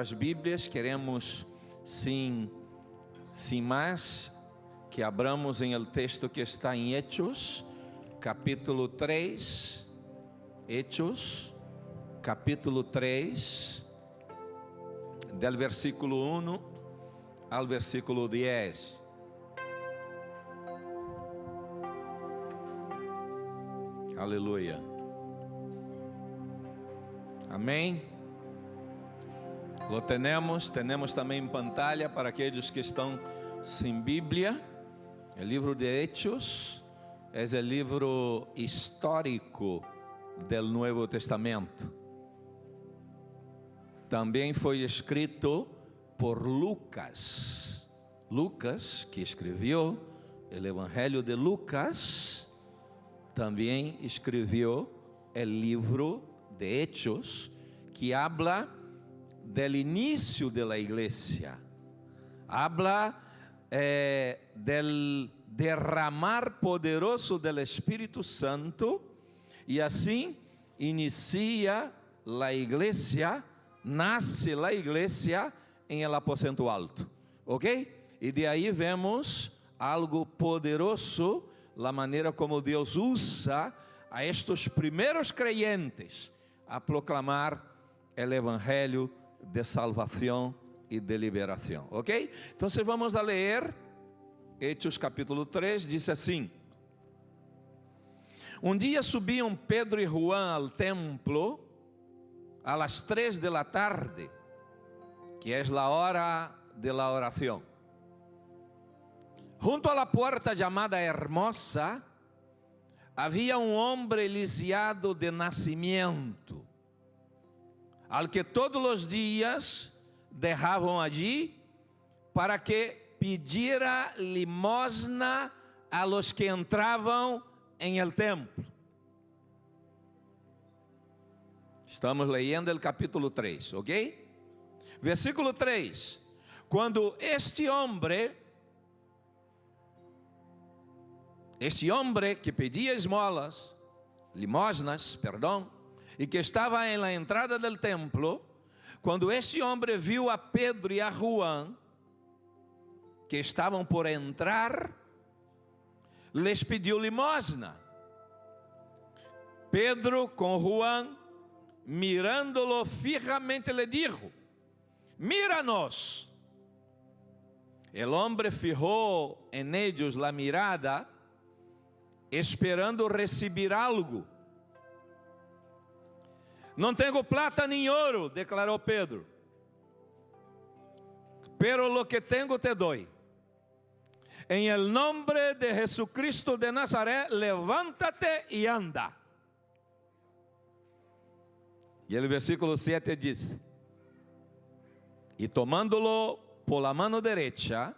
suas Bíblias, queremos, sem mais, que abramos em el texto que está em Hechos, capítulo 3, Hechos, capítulo 3, del versículo 1 ao versículo 10. Aleluia. Amém. Lo tenemos também em pantalla para aqueles que estão sem Bíblia. O livro de Hechos é o livro histórico do Novo Testamento. Também foi escrito por Lucas. Lucas, que escreveu o Evangelho de Lucas, também escreveu o livro de Hechos, que habla del início de la iglesia, habla del derramar poderoso del Espírito Santo, e assim inicia la iglesia, nasce la iglesia em el aposento alto, ok? E de aí vemos algo poderoso, a maneira como Deus usa a estes primeiros creyentes a proclamar o Evangelho de salvação e de liberação, ok? Então vamos a ler Hechos capítulo 3, diz assim: Um dia subiam Pedro e Juan ao templo a las 3 de la tarde, que é a hora de la oración. Junto a la puerta llamada Hermosa, havia um homem lisiado de nacimiento, al que todos os dias dejavam allí para que pediera limosna a los que entravam em el templo. Estamos lendo o capítulo 3, ok? Versículo 3. Quando este homem que pedia limosnas, e que estava em la entrada del templo, quando este homem viu a Pedro e a Juan, que estavam por entrar, les pediu limosna. Pedro com Juan, mirándolo fijamente, le dijo: Míranos. El hombre fijó en ellos la mirada, esperando recibir algo. Não tenho plata nem ouro, declarou Pedro, pero lo que tengo te doy. En el nombre de Jesucristo de Nazaret, levántate y anda. E o versículo 7 diz: E tomándolo por la mano derecha,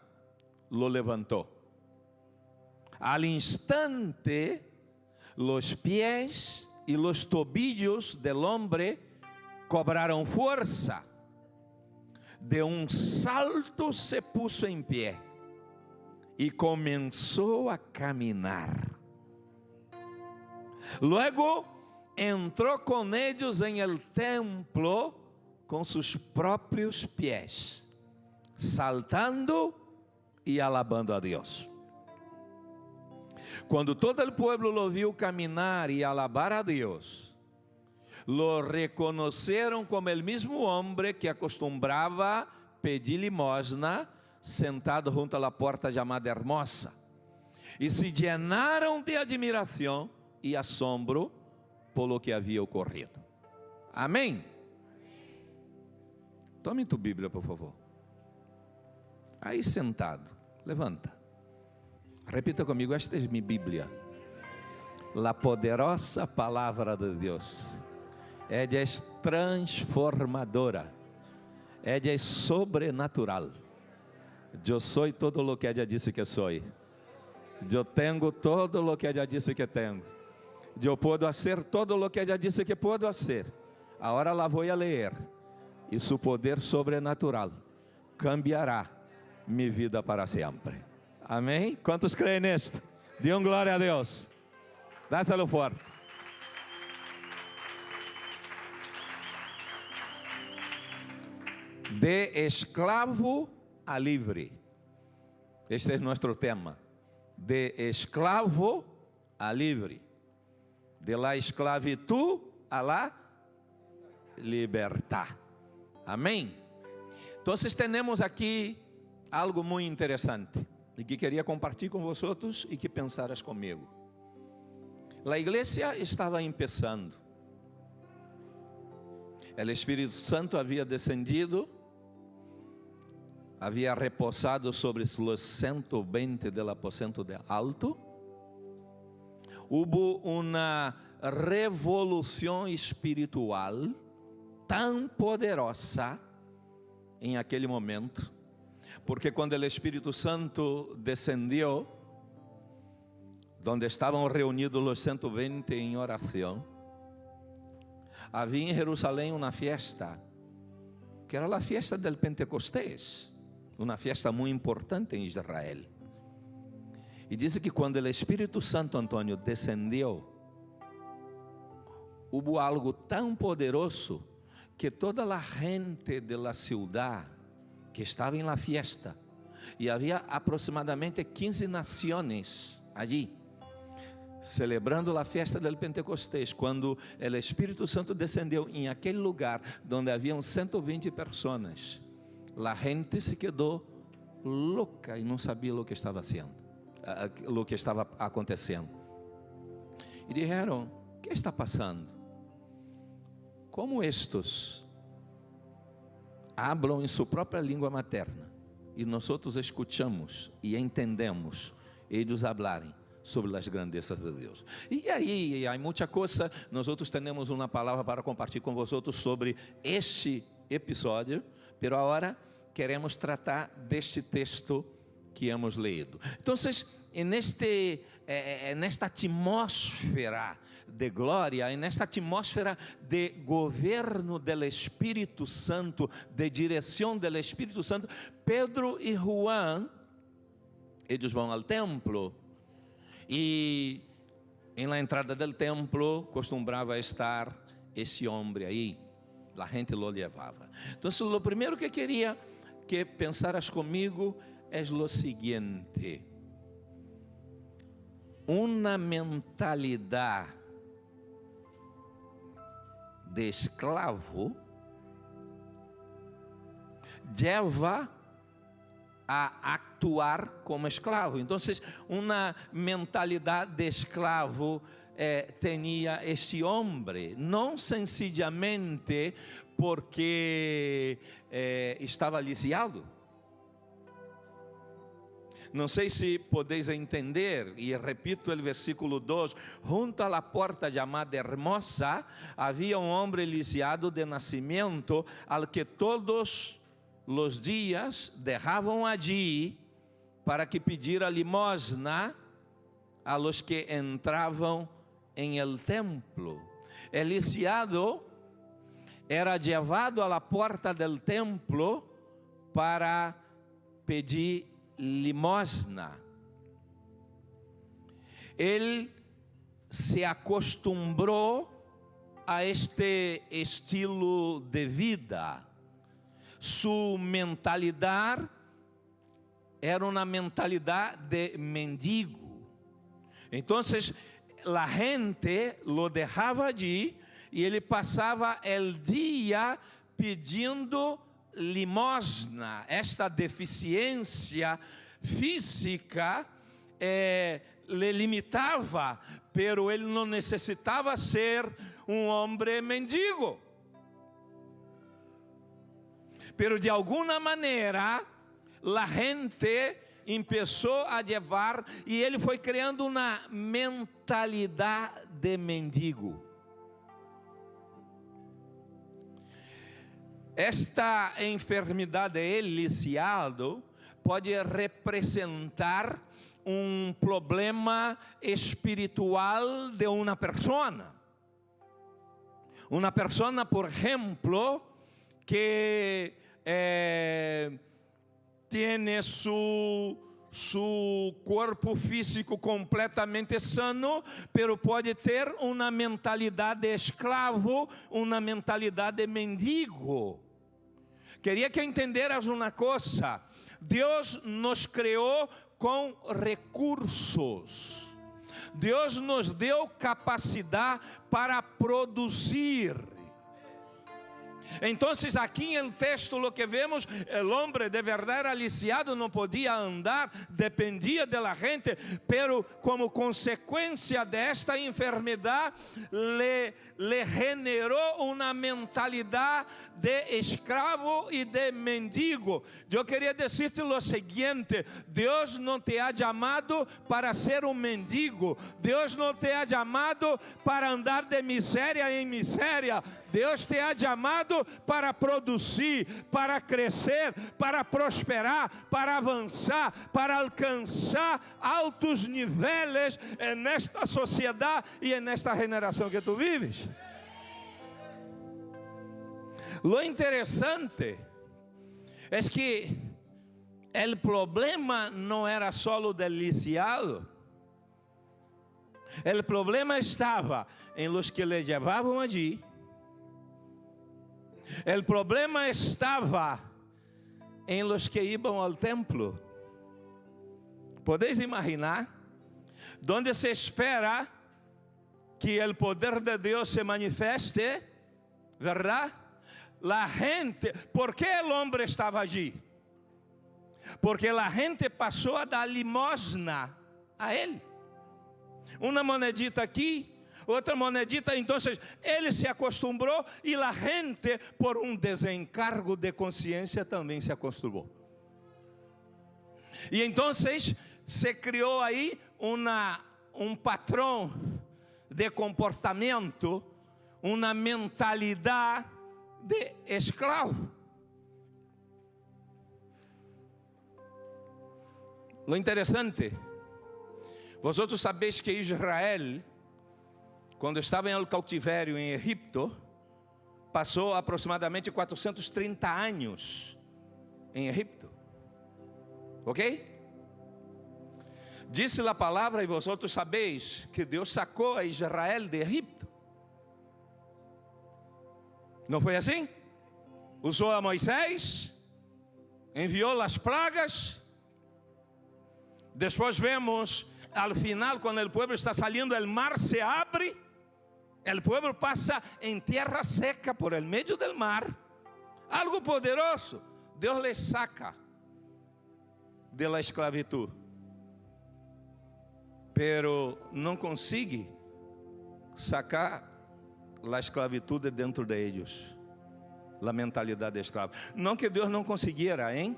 lo levantó. Al instante, los pies y los tobillos del hombre cobraron fuerza. De un salto se puso en pie y comenzó a caminar. Luego entró con ellos en el templo con sus propios pies, saltando y alabando a Dios. Quando todo o pueblo lo viu caminar e alabar a Deus, lo reconheceram como el mismo homem que acostumbrava pedir limosna, sentado junto a la porta chamada Hermosa, e se llenaram de admiração e assombro por lo que havia ocorrido. Amém? Tome tu Bíblia, por favor. Aí sentado, levanta. Repita comigo: esta é minha Bíblia. A poderosa palavra de Deus é transformadora, é sobrenatural. Eu sou todo o que ela disse que sou. Eu tenho todo o que ela disse que tenho. Eu posso fazer todo o que ela disse que posso fazer. Agora la vou a ler, e seu poder sobrenatural cambiará minha vida para sempre. Amém? Quantos creem nisto? Dêem glória a Deus. Dá-se-lo forte. De esclavo a livre. Este é nosso tema. De esclavo a livre. De la esclavitud a la libertad. Amém? Então, temos aqui algo muito interessante e que queria compartilhar com vocês e que pensaras comigo. A igreja estava começando. O Espírito Santo havia descendido, havia repousado sobre os 120 do aposento de alto. Houve uma revolução espiritual tão poderosa em aquele momento, porque quando o Espírito Santo descendeu, onde estavam reunidos os 120 em oração, havia em Jerusalém uma festa, que era a festa del Pentecostés, uma festa muito importante em Israel. E diz que quando o Espírito Santo, Antônio, descendeu, houve algo tão poderoso que toda a gente da cidade que estava em la fiesta, e havia aproximadamente 15 nações allí, celebrando a festa del Pentecostés, quando o Espírito Santo descendeu em aquele lugar, onde haviam 120 pessoas, a gente se quedou louca e não sabia o que estava sendo, o que estava acontecendo. E disseram: o que está passando? Como estes hablam em sua própria língua materna e nós escutamos e entendemos eles hablarem sobre as grandezas de Deus. E aí, há muita coisa. Nós temos uma palavra para compartilhar com vocês sobre este episódio, mas agora queremos tratar deste texto que hemos lido. Então, nesta atmosfera de glória, nesta atmosfera de governo do Espírito Santo, de direção do Espírito Santo, Pedro e Juan, eles vão ao templo, e em la entrada do templo costumava estar esse homem aí, a gente lo levava. Então, o primeiro que queria que pensaras comigo é o seguinte: uma mentalidade de esclavo leva a actuar como esclavo. Então, uma mentalidade de esclavo tinha esse homem, não sencillamente porque estava lisiado. Não sei se podeis entender, e repito o versículo 2: junto à porta chamada Hermosa, havia um homem lisiado de nascimento, al que todos os dias deixavam allí para que pedira limosna a los que entravam em el templo. El lisiado era llevado a la porta del templo para pedir limosna. Ele se acostumbrou a este estilo de vida. Sua mentalidade era uma mentalidade de mendigo. Então, a gente lo deixava allí e ele passava o dia pedindo limosna. Esta deficiência física le limitava, pero ele não necessitava ser um homem mendigo. Pero de alguma maneira, a gente começou a levar, e ele foi criando uma mentalidade de mendigo. Esta enfermidade, lisiado, pode representar um problema espiritual de uma pessoa. Uma pessoa, por exemplo, que tem su corpo físico completamente sano, pero pode ter uma mentalidade de escravo, uma mentalidade de mendigo, Queria que entenderas uma coisa: Deus nos criou com recursos. Deus nos deu capacidade para produzir. Então, aqui em texto, o que vemos, o homem de verdade era lisiado, não podia andar, dependia da gente, pero como consequência desta enfermidade, le generou uma mentalidade de escravo e de mendigo. Eu queria dizer-te o seguinte: Deus não te ha chamado para ser um mendigo, Deus não te ha chamado para andar de miséria em miséria. Deus te ha chamado para produzir, para crescer, para prosperar, para avançar, para alcançar altos níveis nesta sociedade e nesta geração que tu vives. Lo interessante é que o problema não era só o del lisiado. O problema estava em los que le llevavam allí. O problema estava em los que iam ao templo. Podeis imaginar? Donde se espera que o poder de Deus se manifeste, ¿verdad? La gente, ¿por qué el hombre estava allí? Porque la gente passou a dar limosna a ele. Uma monedita aqui, outra monedita. Então ele se acostumou e a gente, por um desencargo de consciência, também se acostumou. E então se criou aí um patrão de comportamento, uma mentalidade de escravo. Lo interessante, vosotros sabéis que Israel, quando estava em cautivério em Egipto, passou aproximadamente 430 anos em Egipto. Ok? Disse a palavra, e vosotros sabéis, que Deus sacou a Israel de Egipto. Não foi assim? Usou a Moisés, enviou as pragas. Depois vemos, al final, quando o povo está saindo, o mar se abre. O povo passa em terra seca por el meio do mar. Algo poderoso. Deus les saca de la esclavitud. Pero não consegue sacar a esclavitud de dentro de eles. A mentalidade de escravo. Não que Deus não conseguira, hein?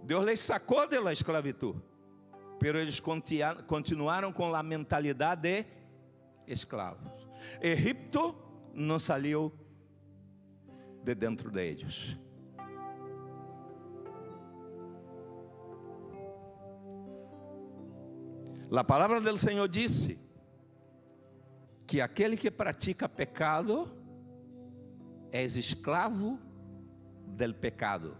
Deus les sacou de la esclavitud. Pero eles continuaram com a mentalidade de escravos. Egipto não saiu de dentro de eles. A palavra do Senhor disse que aquele que pratica pecado é escravo del pecado.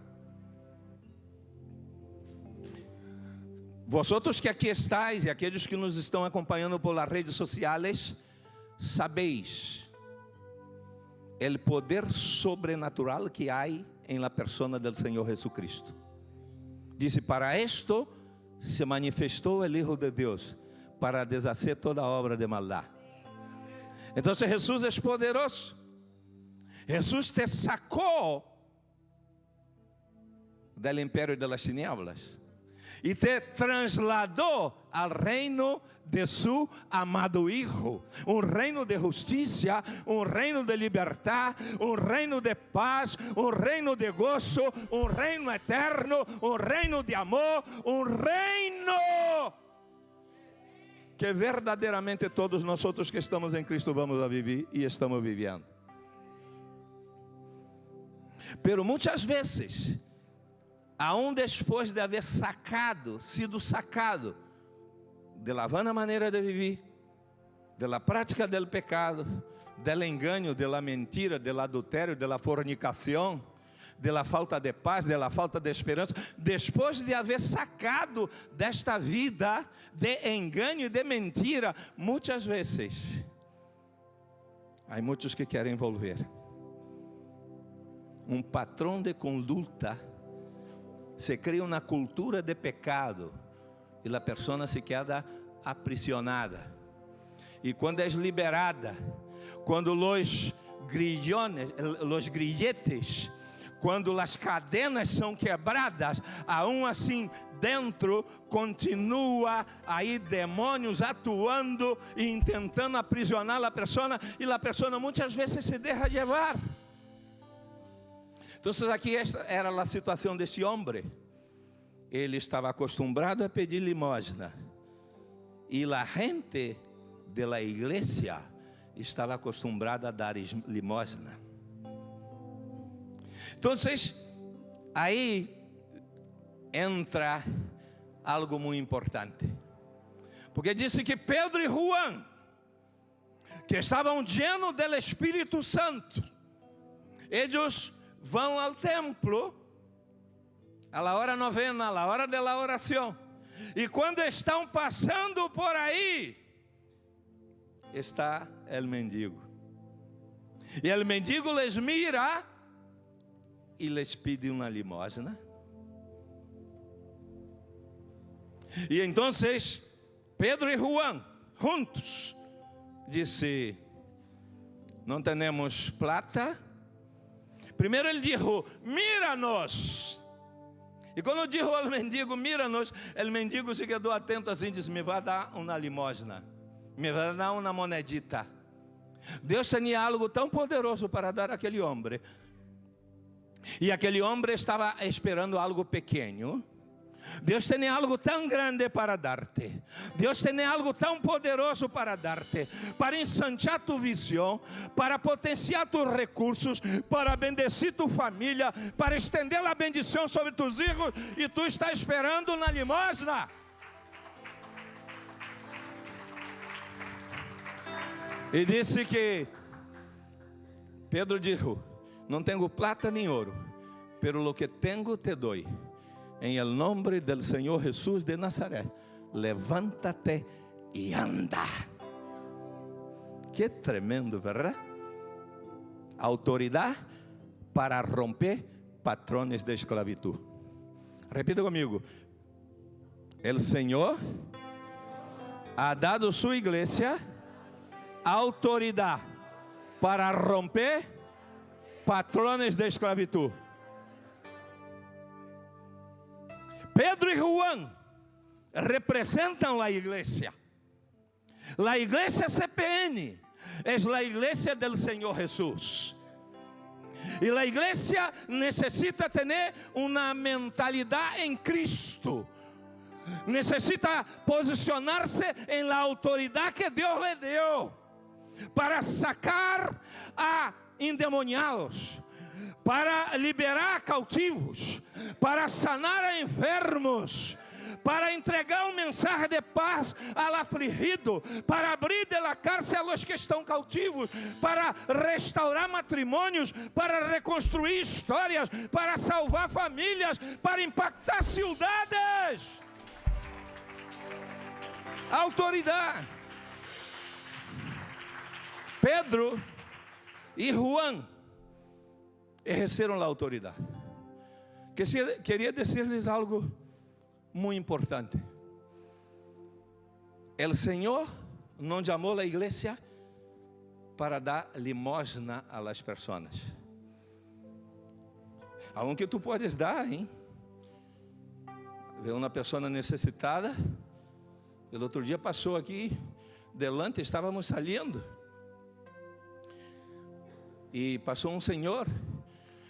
Vosotros que aqui estáis e aqueles que nos estão acompanhando por las redes sociais, sabéis o poder sobrenatural que há em la persona del Senhor Jesucristo. Dice: para esto se manifestou el Hijo de Deus, para deshacer toda obra de maldade. Então Jesus é poderoso. Jesus te sacou del império de las tinieblas e te trasladou ao reino de su amado Hijo, um reino de justiça, um reino de liberdade, um reino de paz, um reino de gozo, um reino eterno, um reino de amor, um reino que verdadeiramente todos nós que estamos em Cristo vamos a viver e estamos vivendo. Pero muitas vezes, aún depois de haver sido sacado de la vana maneira de viver, de la prática del pecado, del engano, de la mentira, del adultério, de la fornicação, de la falta de paz, de la falta de esperança, depois de haver sacado desta vida de engano e de mentira, muitas vezes, há muitos que querem volver. um patrão de conduta, se cria uma cultura de pecado e a pessoa se queda aprisionada. E quando é liberada, quando os grilletes, quando as cadenas são quebradas, aún assim dentro continua aí demônios atuando e tentando aprisionar a pessoa, e a pessoa muitas vezes se deixa levar. Então aqui esta era a situação desse homem. Ele estava acostumado a pedir limosna, e a gente de la igreja estava acostumbrada a dar limosna. Então, aí entra algo muito importante, porque disse que Pedro e Juan, que estavam llenos do Espírito Santo, eles vão ao templo a la hora novena, a la hora de la oração, e quando estão passando por aí, está o mendigo, e o mendigo les mira e les pede uma limosna. E então Pedro e Juan juntos disse: não temos plata. Primeiro ele disse: mira-nos. E quando disse ao mendigo: mira-nos, o mendigo se quedou atento assim, disse: me vai dar uma limosna, me vai dar uma monedita. Deus tinha algo tão poderoso para dar àquele homem, e aquele homem estava esperando algo pequeno. Deus tem algo tão grande para dar-te. Deus tem algo tão poderoso para dar-te, para ensanchar tu visão, para potenciar tus recursos, para bendecir tu família, para estender a bendição sobre tus filhos, e tu está esperando na limosna. E disse que Pedro disse: não tenho plata nem ouro, pero lo que tengo te doy. Em el nombre del Senhor Jesus de Nazaré, levanta-te e anda. Que tremendo, verdade? Autoridade para romper patrones de esclavitud. Repita comigo: el Senhor ha dado sua igreja autoridade para romper patrones de esclavitud. Pedro e Juan representam a igreja. A igreja CPN é a igreja do Senhor Jesus. E a igreja necessita ter uma mentalidade em Cristo. Necessita posicionar-se em la autoridade que Deus lhe deu, para sacar a endemoniados, para liberar cautivos, para sanar a enfermos, para entregar uma mensagem de paz ao afligido, para abrir de la cárcel a los que estão cautivos, para restaurar matrimônios, para reconstruir histórias, para salvar famílias, para impactar cidades. Autoridade. Pedro e Juan exerceram a autoridade. Queria dizer-lhes algo muito importante. O Senhor não chamou a igreja para dar limosna a las pessoas. Aunque tu podes dar, hein? Vê uma pessoa necessitada. O outro dia passou aqui delante, estávamos saindo, e passou um senhor.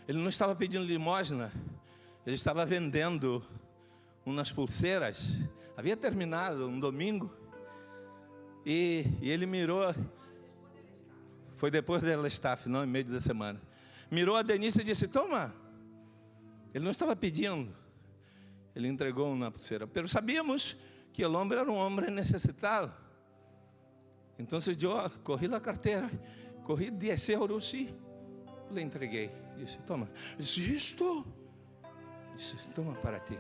Ele não estava pedindo limosna, ele estava vendendo umas pulseiras. Havia terminado um domingo, e ele mirou. Foi depois dela staff, não, em meio da semana. Mirou a Denise e disse: toma. Ele não estava pedindo, ele entregou uma pulseira. Mas sabíamos que o homem era um homem necessitado. Então eu corri a carteira, corri 10 euros e le entreguei. Disse: toma. Disse: isto? Disse: toma para ti.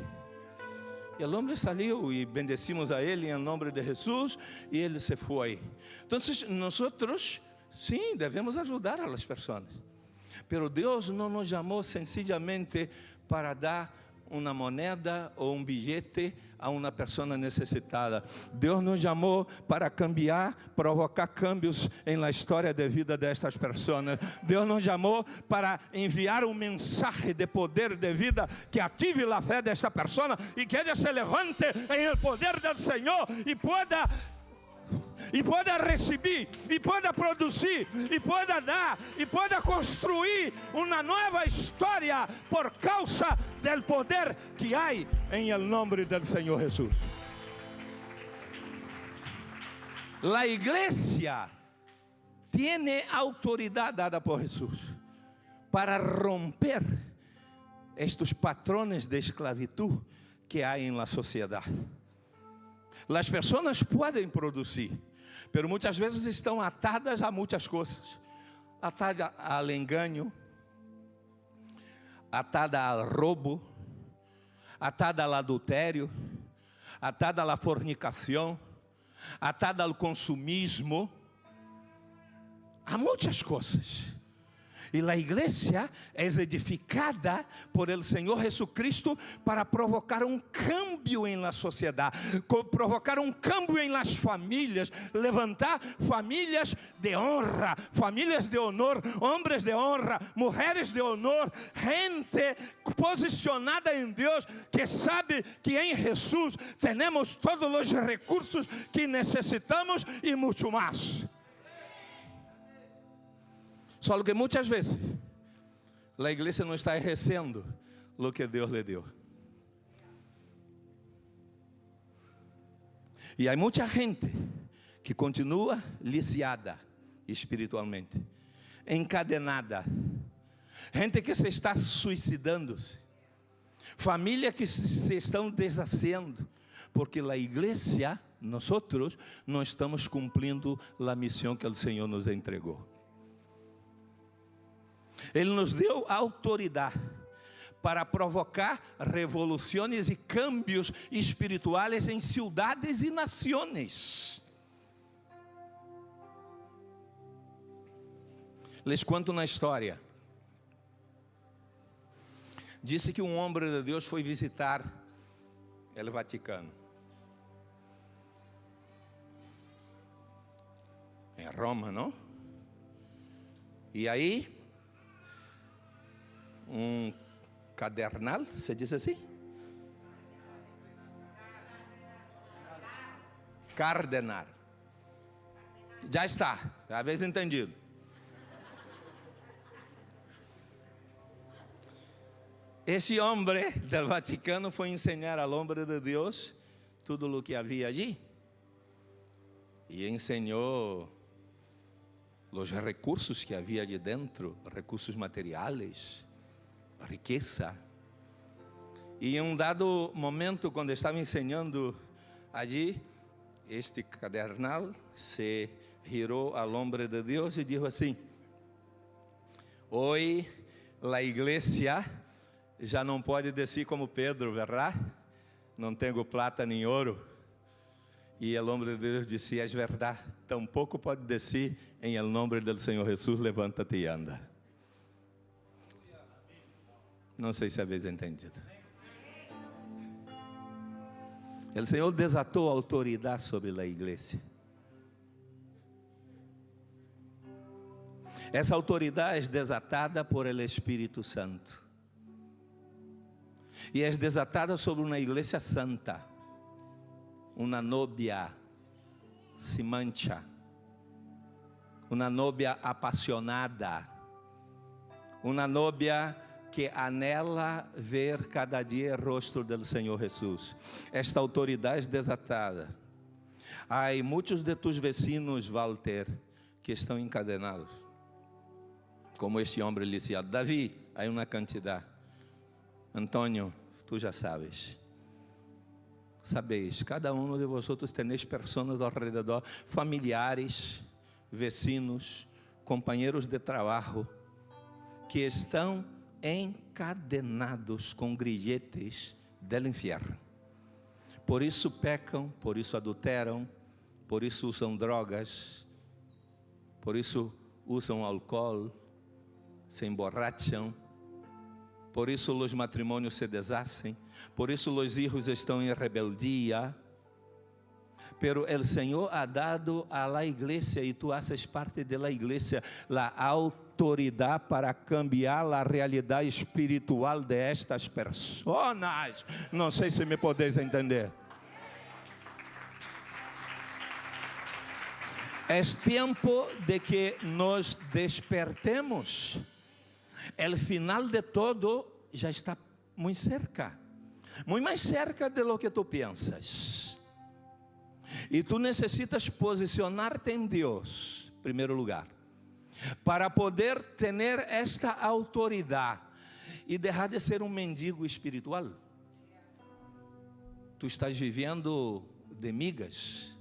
E o homem saiu e bendecimos a ele em nome de Jesus, e ele se foi. Então nós, sim, devemos ajudar as pessoas, Pero Deus não nos chamou sencillamente para dar uma moneda ou um bilhete a uma pessoa necessitada. Deus nos chamou para cambiar, provocar cambios na história de vida destas pessoas. Deus nos chamou para enviar um mensagem de poder de vida que ative a fé desta pessoa e que ela se levante em el poder do Senhor e pueda receber, e pueda produzir, e pueda dar, e pueda construir uma nova história por causa do poder que há em el nome do Senhor Jesus. A igreja tem autoridade dada por Jesus para romper estes patrones de esclavitud que há em la sociedade. As pessoas podem produzir, mas muitas vezes estão atadas a muitas coisas, atada ao engano, atada ao roubo, atada ao adultério, atada à fornicação, atada ao consumismo, há muitas coisas. E a igreja é edificada por el Senhor Jesucristo para provocar um cambio em la sociedade, provocar um cambio em las famílias, levantar famílias de honra, famílias de honor, homens de honra, mulheres de honor, gente posicionada em Deus, que sabe que em Jesus temos todos os recursos que necessitamos e muito mais. Só que muitas vezes a igreja não está exercendo o que Deus lhe deu. E há muita gente que continua lisiada espiritualmente, encadenada, gente que se está suicidando, família que se estão deshaciendo, porque a igreja, nós não estamos cumprindo a missão que o Senhor nos entregou. Ele nos deu autoridade para provocar revoluções e cambios espirituais em cidades e nações. Les conto na história. Disse que um homem de Deus foi visitar o Vaticano, em Roma, não? E aí um cadernal, se diz assim? Cardenal. Já está, já vez entendido. Esse homem do Vaticano foi ensinar ao homem de Deus tudo o que havia allí. E ensinou os recursos que havia de dentro, recursos materiais, riqueza. E em um dado momento, quando estava ensinando allí, este cadernal se girou ao homem de Deus e disse assim: hoje a igreja já não pode dizer como Pedro, verdade? Não tenho plata nem ouro. E o homem de Deus disse: é verdade, tampouco pode dizer em nome do Senhor Jesus, levanta-te e anda. Não sei se habéis entendido. O Senhor desatou a autoridade sobre a igreja. Essa autoridade é desatada por el Espírito Santo. E é desatada sobre uma igreja santa, uma novia se mancha, uma novia apaixonada, uma novia que anela ver cada dia o rosto do Senhor Jesus. Esta autoridade desatada. Há muitos de tus vecinos, Walter, que estão encadenados, como este homem lisiado. Davi, há uma quantidade. Antônio, tu já sabes. Sabeis, cada um de vosotros tenéis pessoas ao redor, familiares, vecinos, companheiros de trabalho, que estão encadenados com grilletes do inferno. Por isso pecam, por isso adulteram, por isso usam drogas, por isso usam álcool, se emborracham, por isso os matrimônios se deshacen, por isso os hijos estão em rebeldia. Pero el Señor ha dado a la iglesia, y tú haces parte de la iglesia, la autoridad para cambiar la realidad espiritual de estas personas. Não sei se me podeis entender. É tempo de que nos despertemos. El final de todo já está muito cerca, muito mais cerca de lo que tu pensas. E tu necessitas posicionar-te em Deus, em primeiro lugar, para poder ter esta autoridade e deixar de ser um mendigo espiritual. Tu estás vivendo de migas.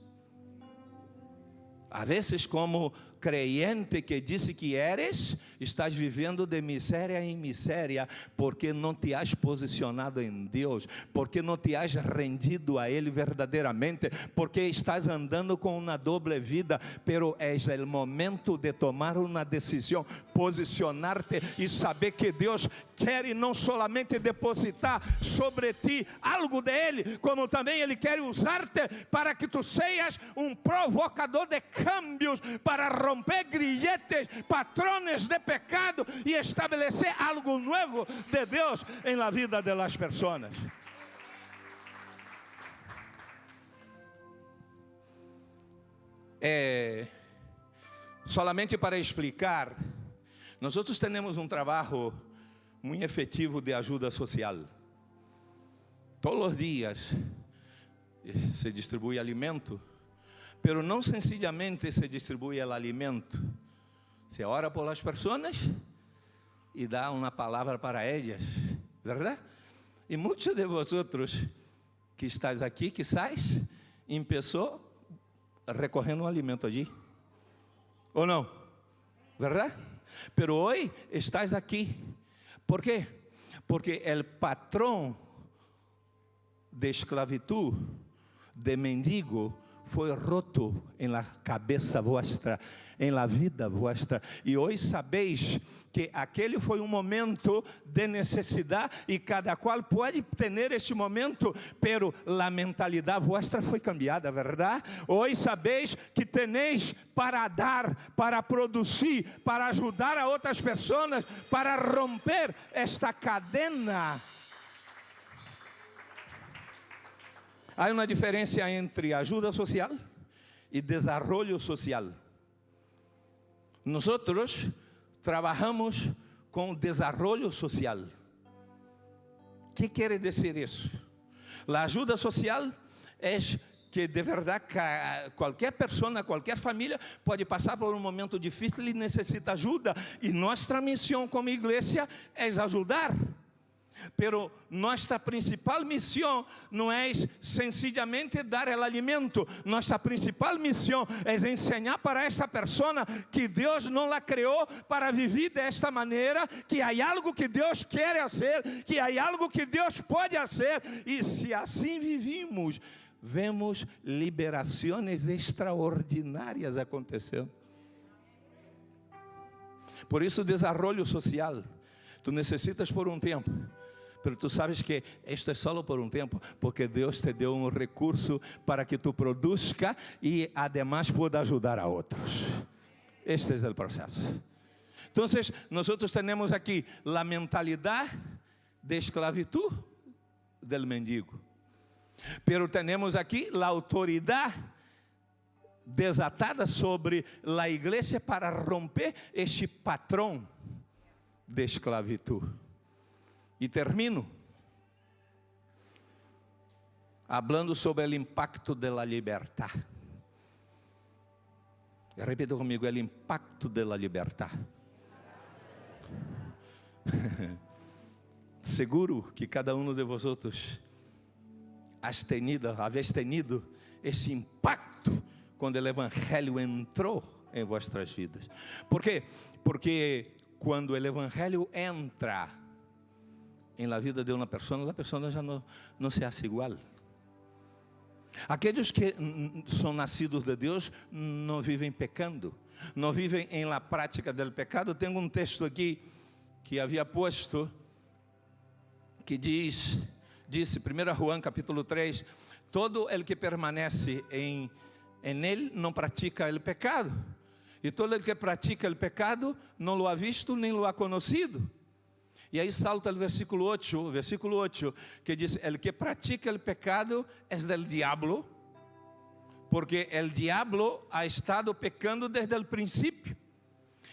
A vezes, como creyente que disse que eres, estás vivendo de miséria em miséria, porque não te has posicionado em Deus, porque não te has rendido a Ele verdadeiramente, porque estás andando com uma doble vida. Pero é o momento de tomar uma decisão, posicionar-te e saber que Deus quer não somente depositar sobre ti algo dele, como também Ele quer usar-te para que tu sejas um provocador de cambios, para romper grilletes, patrones de pecado e estabelecer algo novo de Deus em la vida de las personas. Solamente para explicar, nós temos um trabalho muito efetivo de ajuda social. Todos os dias se distribui alimento, pero não sencillamente se distribui o alimento, se ora por las pessoas e dá uma palavra para elas, verdade? E muitos de vosotros que estáis aqui, quizás, começou recorrendo um alimento allí, ou não? Verdade? Pero hoje estás aqui. ¿Por quê? Porque o patrão de esclavitud, de mendigo, foi roto em la cabeça vostra, em la vida vostra. E hoje sabeis que aquele foi um momento de necessidade e cada qual pode ter esse momento, pero a mentalidade vostra foi cambiada, verdade? Hoje sabeis que tenéis para dar, para produzir, para ajudar a outras pessoas, para romper esta cadena. Há uma diferença entre ajuda social e desenvolvimento social. Nós trabalhamos com desenvolvimento social. O que quer dizer isso? A ajuda social é que de verdade qualquer pessoa, qualquer família pode passar por um momento difícil e necessita ajuda. E nossa missão como igreja é ajudar. Pero nossa principal missão não é sencillamente dar o alimento. Nossa principal missão é ensinar para esta pessoa que Deus não la criou para viver desta maneira, que há algo que Deus quer fazer, que há algo que Deus pode fazer. E se assim vivimos, vemos liberações extraordinárias acontecendo. Por isso, desenvolvimento social. Tu necessitas por um tempo, pero tu sabes que esto é só por um tempo, porque Deus te deu um recurso para que tu produzca e además pueda ajudar a outros. Este é o processo. Então, nós temos aqui a mentalidade de esclavitud del mendigo, pero temos aqui a autoridade desatada sobre a igreja para romper este patrão de esclavitud. E termino falando sobre o impacto da liberdade. Repita comigo, o impacto da liberdade. Seguro que cada um de vosotros habéis tenido esse impacto quando o Evangelho entrou em vossas vidas. Por quê? Porque quando o Evangelho entra em la vida de uma pessoa, a pessoa já não se hace igual. Aqueles que são nascidos de Deus não vivem pecando, não vivem em la prática del pecado. Tenho um texto aqui que havia posto, que disse 1 Juan capítulo 3, todo el que permanece en él não pratica el pecado, e todo el que pratica el pecado não lo ha visto nem lo ha conocido. E aí salta o versículo 8, que diz, el que pratica el pecado es del diablo, porque el diablo ha estado pecando desde el princípio.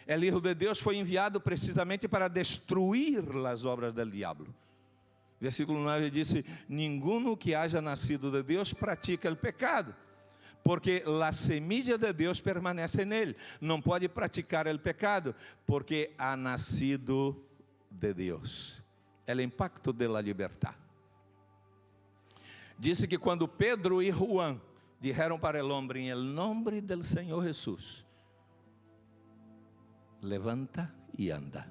El Hijo de Deus foi enviado precisamente para destruir as obras del diablo. Versículo 9 diz, ninguno que haja nascido de Deus pratica el pecado, porque a semilla de Deus permanece nele. Não pode praticar el pecado, porque ha nascido de Deus. El impacto de la libertad. Disse que quando Pedro e Juan dijeron para el hombre, en el nombre del Señor Jesús, levanta e anda.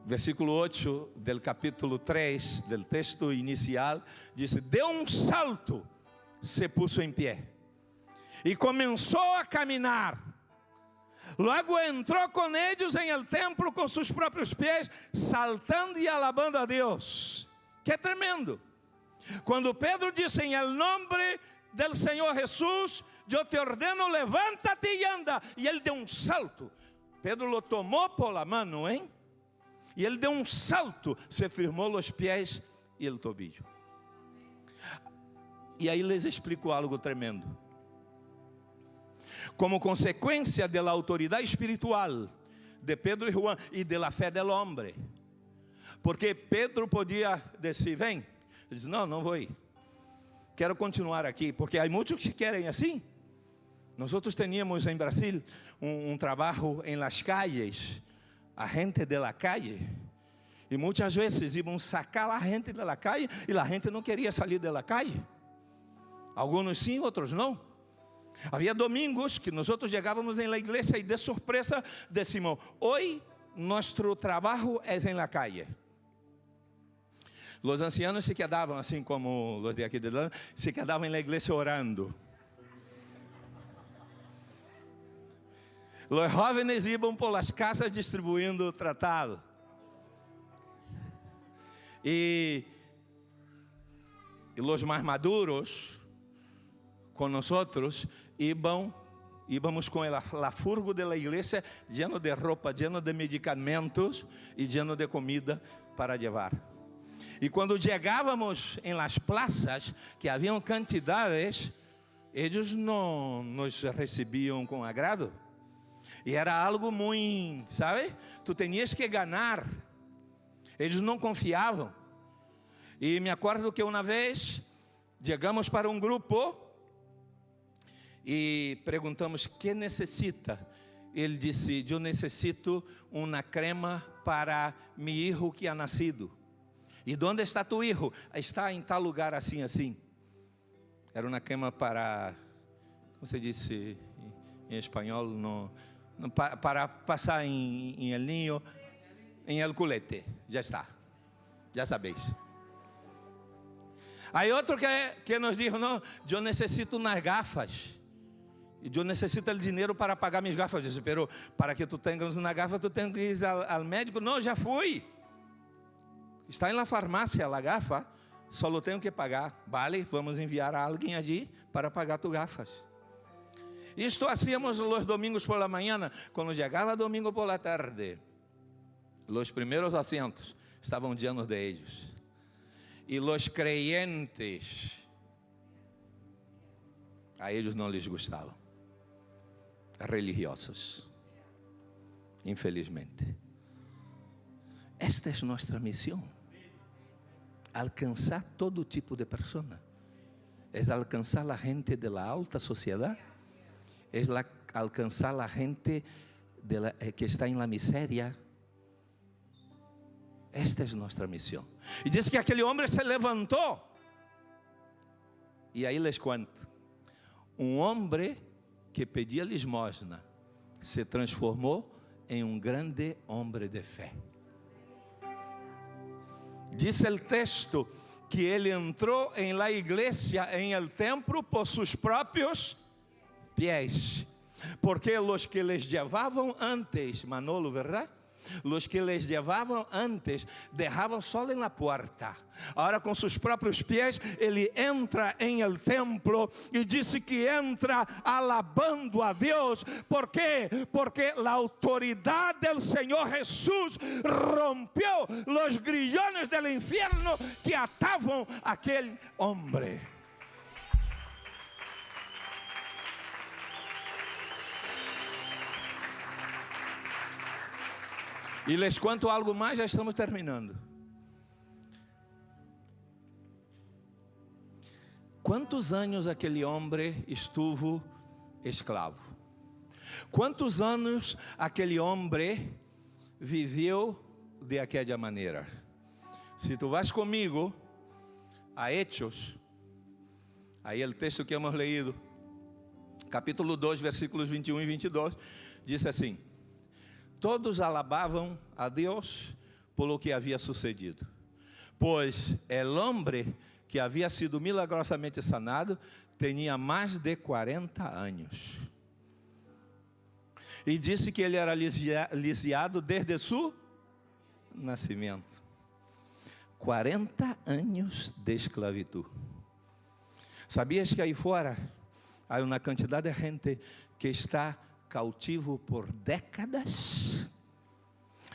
Versículo 8 del capítulo 3 del texto inicial, diz, deu um salto, se puso em pé, e começou a caminhar. Logo entrou com eles em el templo com seus próprios pés, saltando e alabando a Deus. Que tremendo! Quando Pedro disse, em el nombre del Senhor Jesus, eu te ordeno, levanta-te e anda. E ele deu um salto. Pedro lo tomou por la mano, hein? E ele deu um salto, se firmou os pés e o tobillo. E aí les explico algo tremendo. Como consequência da autoridade espiritual de Pedro e Juan e da fé del hombre. Porque Pedro podia dizer, vem. Ele disse, não vou ir. Quero continuar aqui, porque há muitos que querem assim. Nós tínhamos em Brasil um trabalho em las calles, a gente de la calle, e muitas vezes iam sacar a gente de la calle, e a gente não queria sair de la calle. Alguns sim, outros não. Havia domingos que nós chegávamos em la igreja e de surpresa decimos, hoy nosso trabalho é em la calle. Os ancianos se quedavam, assim como os de aqui de lá, se quedavam na igreja orando. Os jovens iam por las casas distribuindo tratado. E os mais maduros, com nós, íbamos com a furgo da igreja, lleno de roupa, lleno de medicamentos e lleno de comida para levar. E quando chegávamos em las plazas, que haviam quantidades, eles não nos recebiam com agrado. E era algo muito, sabe? Tu tinhas que ganhar. Eles não confiavam. E me acordo que uma vez, chegamos para um grupo e perguntamos, que necessita? Ele disse, eu necessito uma crema para meu filho que ha nascido. E onde está tu filho? Está em tal lugar assim, assim. Era uma crema para, como se disse em espanhol, para passar em el niño, em el culete. Já está, já sabeis. Aí outro que nos disse, não, eu necessito umas gafas. E eu necessito o dinheiro para pagar minhas gafas. Eu disse, pero para que tu tenhas uma gafa, tu tens que ir ao médico. Não, já fui. Está na farmácia a gafa, só tenho que pagar. Vale, vamos enviar a alguém ali para pagar tu gafas. Isto hacíamos os domingos por la manhã. Quando chegava domingo por la tarde, os primeiros assentos estavam llenos de ellos. E os creyentes, a eles não lhes gustavam. Religiosos, infelizmente. Esta é nossa missão. Alcançar todo tipo de pessoa. É alcançar a gente de la alta sociedade. É alcançar a gente que está em la miséria. Esta é nossa missão. E diz que aquele homem se levantou. E aí les conto. Um homem que pedia limosna se transformou em um grande homem de fé. Diz o texto que ele entrou em la igreja, em el templo, por seus próprios pés. Porque os que les llevavam antes, Manolo, verdade? Los que les llevavam antes dejavam solo en la puerta. Agora com seus próprios pés ele entra em el templo e disse que entra alabando a Deus. ¿Por quê? Porque a autoridade del Senhor Jesús rompeu los grillones del infierno que atavam aquele homem. E les conto algo mais, já estamos terminando. Quantos anos aquele homem estuvo escravo? Quantos anos aquele homem viveu de aquela maneira? Se tu vas comigo a Hechos, aí o texto que hemos leído, capítulo 2, versículos 21 e 22, diz assim: todos alabavam a Deus por lo que havia sucedido, pois el homem que havia sido milagrosamente sanado tinha mais de 40 anos. E disse que ele era lisiado desde seu nascimento. 40 anos de esclavitud. Sabias que aí fora há uma quantidade de gente que está cautivo por décadas?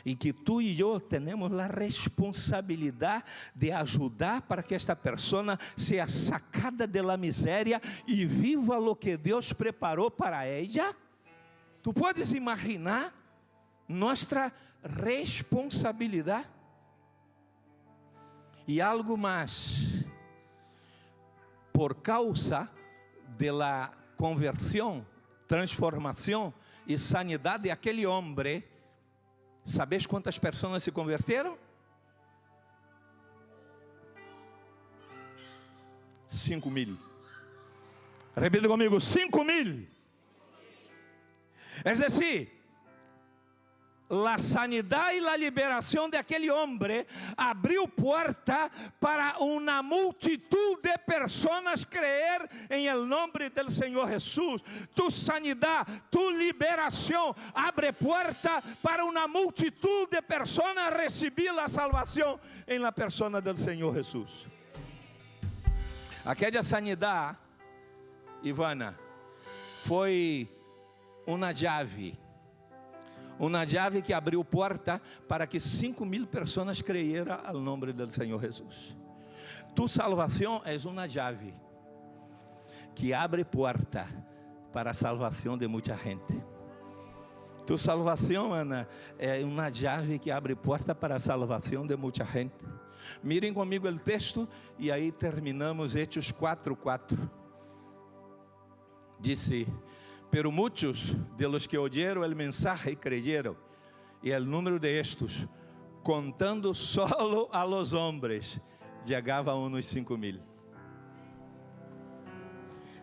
E que tu e eu temos a responsabilidade de ajudar para que esta pessoa seja sacada da miséria e viva o que Deus preparou para ela? Tu podes imaginar nossa responsabilidade? E algo mais, por causa da conversão, transformação e sanidade de aquele homem, sabes quantas pessoas se converteram? 5.000. Repita comigo: 5.000. Es decir, a sanidade e a liberação de aquele homem abriu porta para uma multitud de pessoas creer em el nome del Senhor Jesus. Tu sanidade, tu liberação abre porta para uma multitud de pessoas receber a salvação em la persona del Senhor Jesus. Aquela sanidade, Ivana, foi uma chave que abriu porta para que 5.000 pessoas creyeran al nombre del Senhor Jesus. Tu salvação é uma chave que abre porta para a salvação de muita gente. Tu salvação, Ana, é uma chave que abre porta para a salvação de muita gente. Mirem comigo o texto e aí terminamos Hechos 4:4. Disse: pero muchos de los que oyeron el mensaje creyeron, y el número de estos, contando solo a los hombres, llegaba a unos 5.000.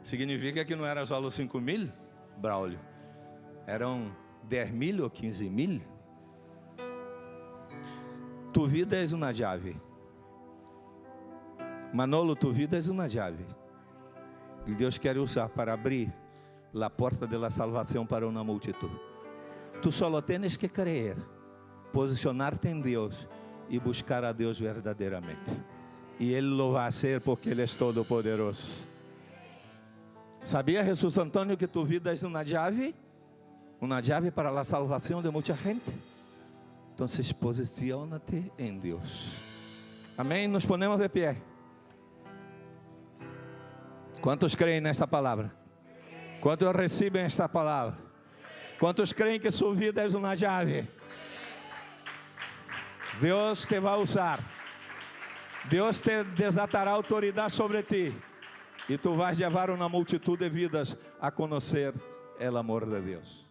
Significa que não era só os 5.000, Braulio? Eram 10.000 ou 15.000? Tu vida é uma chave. Manolo, tu vida é uma chave. E Deus quer usar para abrir a porta da salvação para uma multitud. Tu só tens que crer, posicionar-te em Deus e buscar a Deus verdadeiramente. E Ele lo vai fazer porque Ele é todo poderoso. Sabia, Jesus Antônio, que tu vida é uma chave? Uma chave para a salvação de muita gente? Então, posiciona-te em Deus. Amém? Nos ponemos de pé. Quantos creem nesta palavra? Quantos recebem esta palavra? Quantos creem que sua vida é uma chave? Deus te vai usar. Deus te desatará autoridade sobre ti. E tu vais levar uma multitud de vidas a conhecer o amor de Deus.